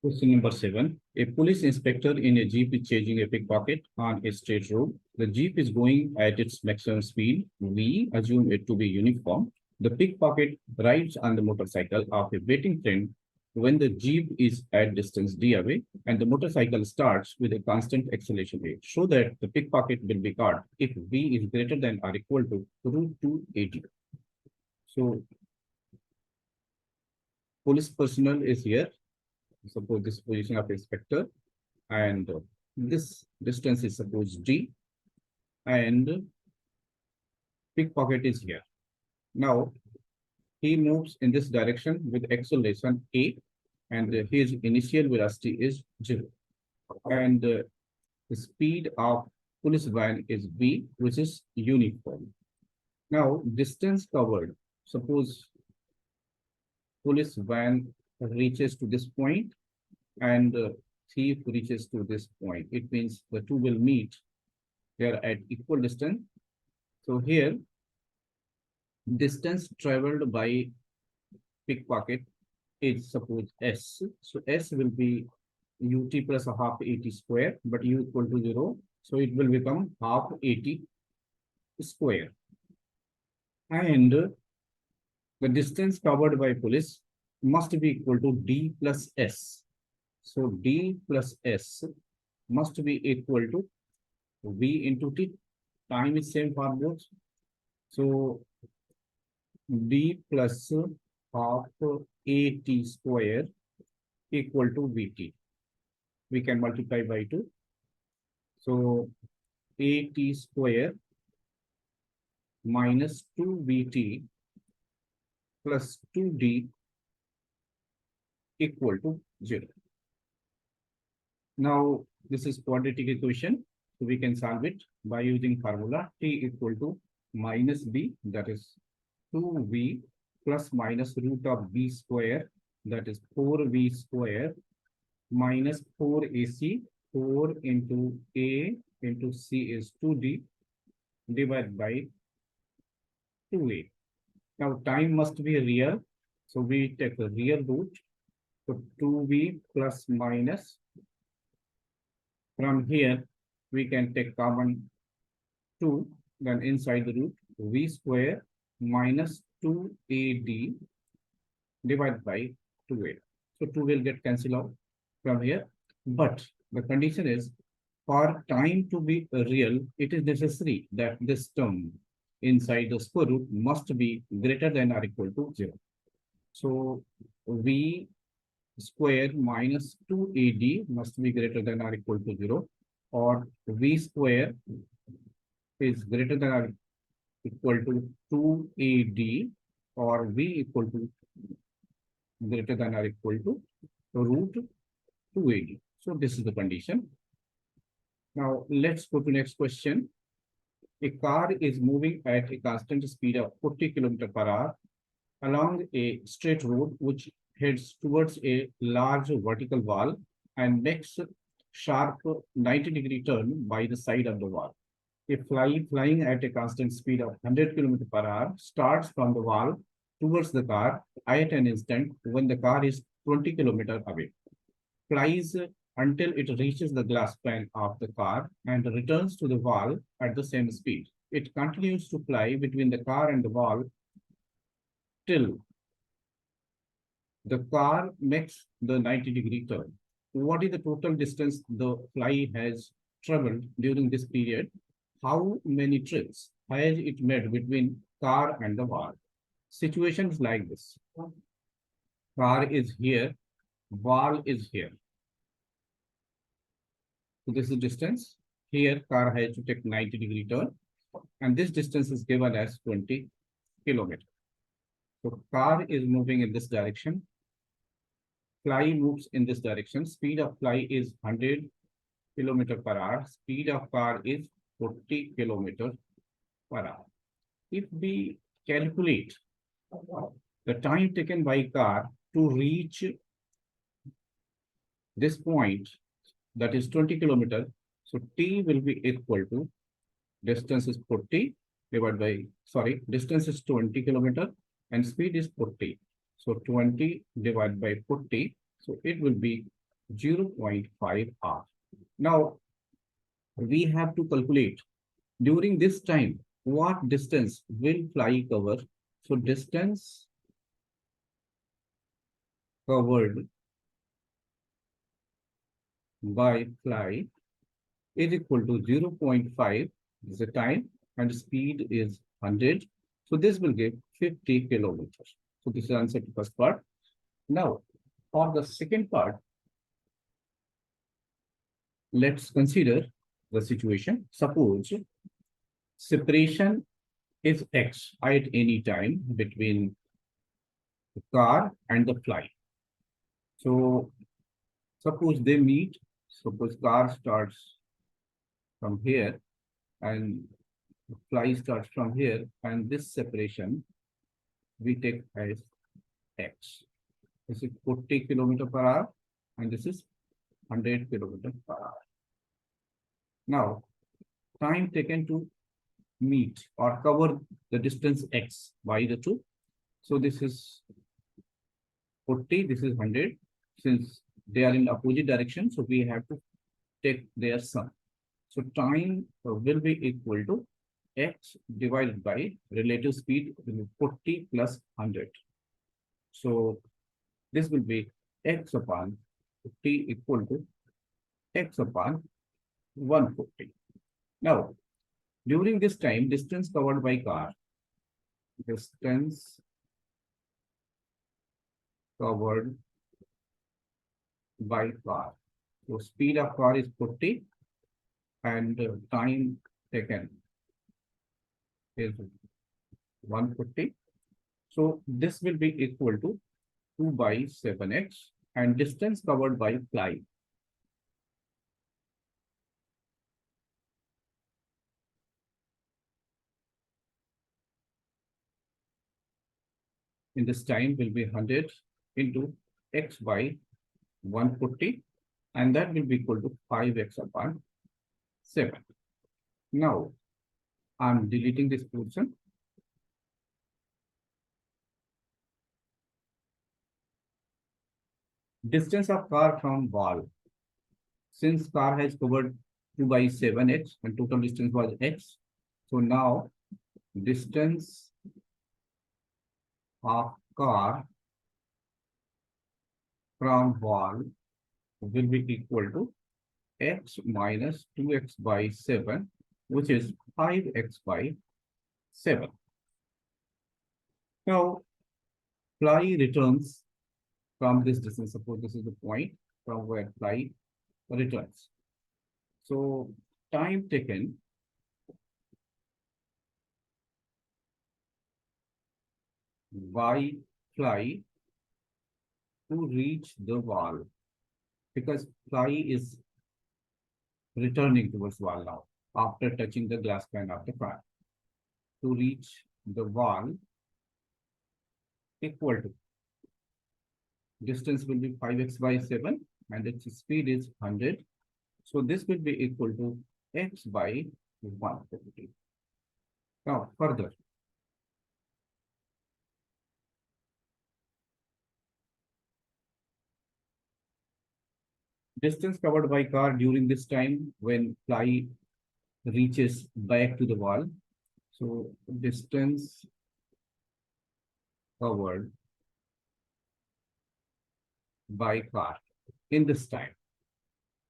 Question number 7. A police inspector in a jeep is chasing a pickpocket on a straight road. The jeep is going at its maximum speed. We assume it to be uniform. The pickpocket rides on the motorcycle of a waiting friend when the jeep is at distance d away and the motorcycle starts with a constant acceleration rate. Show that the pickpocket will be caught if v is greater than or equal to root 2 AD. So police personnel is here. Suppose this position of inspector, and this distance is suppose d, and pickpocket is here. Now he moves in this direction with acceleration a, and his initial velocity is 0, and the speed of police van is v, which is uniform. Now distance covered, suppose police van reaches to this point and thief reaches to this point. It means the two will meet. They are at equal distance. So here, distance traveled by pickpocket is suppose s. So s will be ut plus a half at square, but u equal to 0. So it will become half at square. And the distance covered by police must be equal to d plus s. So d plus s must be equal to v into t. Time is same for both. So d plus half at square equal to vt. We can multiply by 2. So at square minus 2vt plus 2d equal to 0. Now, this is quadratic equation. So we can solve it by using formula t equal to minus b, that is 2v plus minus root of b square, that is 4v square minus 4ac, 4 into a into c is 2d divided by 2a. Now, time must be real. So we take the real root. So 2v plus minus, from here we can take common 2, then inside the root v square minus 2ad divided by 2a. So 2 will get cancelled out from here. But the condition is for time to be real, it is necessary that this term inside the square root must be greater than or equal to 0. So v square minus 2ad must be greater than or equal to 0, or v square is greater than or equal to 2ad, or v equal to greater than or equal to root 2ad. So this is the condition. Now let's go to next question. A car is moving at a constant speed of 40 km/h along a straight road which heads towards a large vertical wall and makes sharp 90-degree turn by the side of the wall. A fly flying at a constant speed of 100 km/h starts from the wall towards the car at an instant when the car is 20 km away. Flies until it reaches the glass pane of the car and returns to the wall at the same speed. It continues to fly between the car and the wall till the car makes the 90-degree turn. What is the total distance the fly has traveled during this period? How many trips has it made between car and the wall? Situations like this. Car is here, wall is here. So this is distance. Here car has to take 90-degree turn, and this distance is given as 20 km. So car is moving in this direction. Fly moves in this direction. Speed of fly is 100 km/h. Speed of car is 40 km/h. If we calculate the time taken by car to reach this point, that is 20 km, so t will be equal to distance is 40 divided by, distance is 20 km and speed is 40. So 20 divided by 40. So it will be 0.5 hours. Now we have to calculate during this time what distance will fly cover. So distance covered by fly is equal to 0.5 is the time and speed is 100. So this will give 50 kilometers. So this is the answer to first part. Now for the second part, let's consider the situation. Suppose separation is x at any time between the car and the fly. So suppose they meet, suppose car starts from here and the fly starts from here, and this separation we take as x. This is 40 kilometer per hour and this is 100 kilometer per hour. Now time taken to meet or cover the distance x by the two. So this is 40, this is 100. Since they are in opposite direction, so we have to take their sum. So time will be equal to x divided by relative speed 40 plus 100. So this will be x upon 50 equal to x upon 140. Now, during this time, distance covered by car, distance covered by car. So speed of car is 40 and time taken is 140. So this will be equal to 2 by 7x and distance covered by fly. In this time will be 100 into x by 140 and that will be equal to 5x upon 7. Now I'm deleting this portion. Distance of car from wall. Since car has covered 2 by 7x and total distance was x. So now distance of car from wall will be equal to x minus 2x by 7, which is 5x by 7. Now fly returns from this distance. Suppose this is the point from where fly returns. So time taken by fly to reach the wall, because fly is returning towards wall now after touching the glass pane of the car. To reach the wall equal to distance will be 5x by 7 and its speed is 100. So this will be equal to x by 150. Now further, distance covered by car during this time when fly reaches back to the wall. So distance covered by car in this time.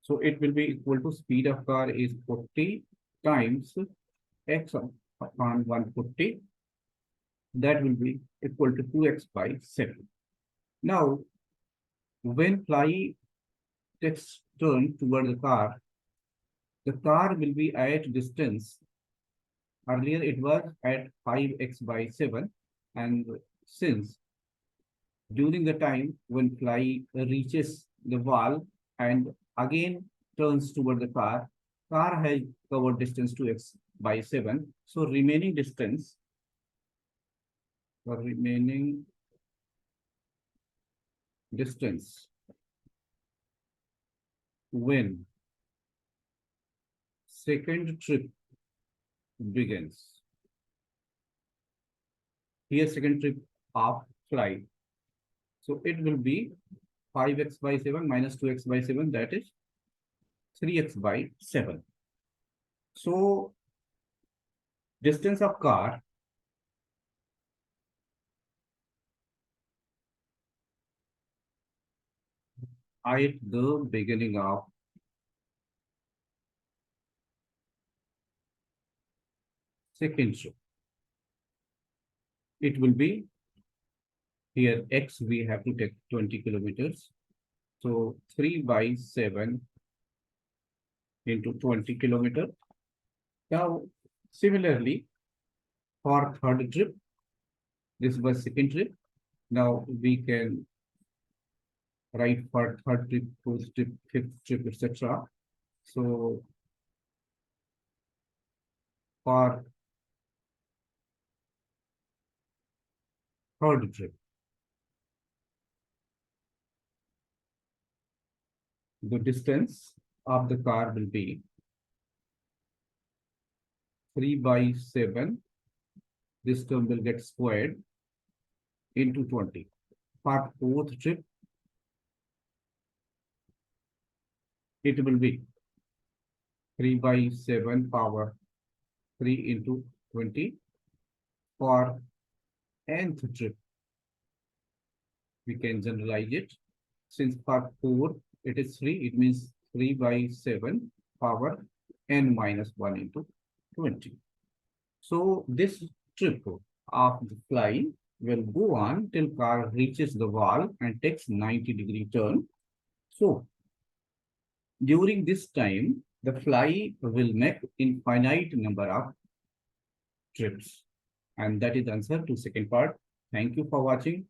So it will be equal to speed of car is 40 times x upon 140. That will be equal to 2x by 7. Now, when fly takes turn toward the car will be at distance. Earlier it was at 5x by 7. And since during the time when fly reaches the wall and again turns toward the car has covered distance 2x by 7. So remaining distance, when second trip begins. Here second trip of flight. So it will be 5x by 7 minus 2x by 7, that is 3x by 7. So distance of car at the beginning of second trip, it will be here x we have to take 20 kilometers. So 3 by 7 into 20 kilometer. Now similarly for third trip, this was second trip. Now we can write for third trip, fourth trip, fifth trip, etc. So for third trip, the distance of the car will be 3 by 7. This term will get squared into 20. For fourth trip, it will be 3 by 7 power 3 into 20. For nth trip, we can generalize it. Since for 4, it is 3, it means 3 by 7 power n minus 1 into 20. So this trip of the fly will go on till car reaches the wall and takes 90-degree turn. So during this time, the fly will make infinite number of trips. And that is the answer to second part. Thank you for watching.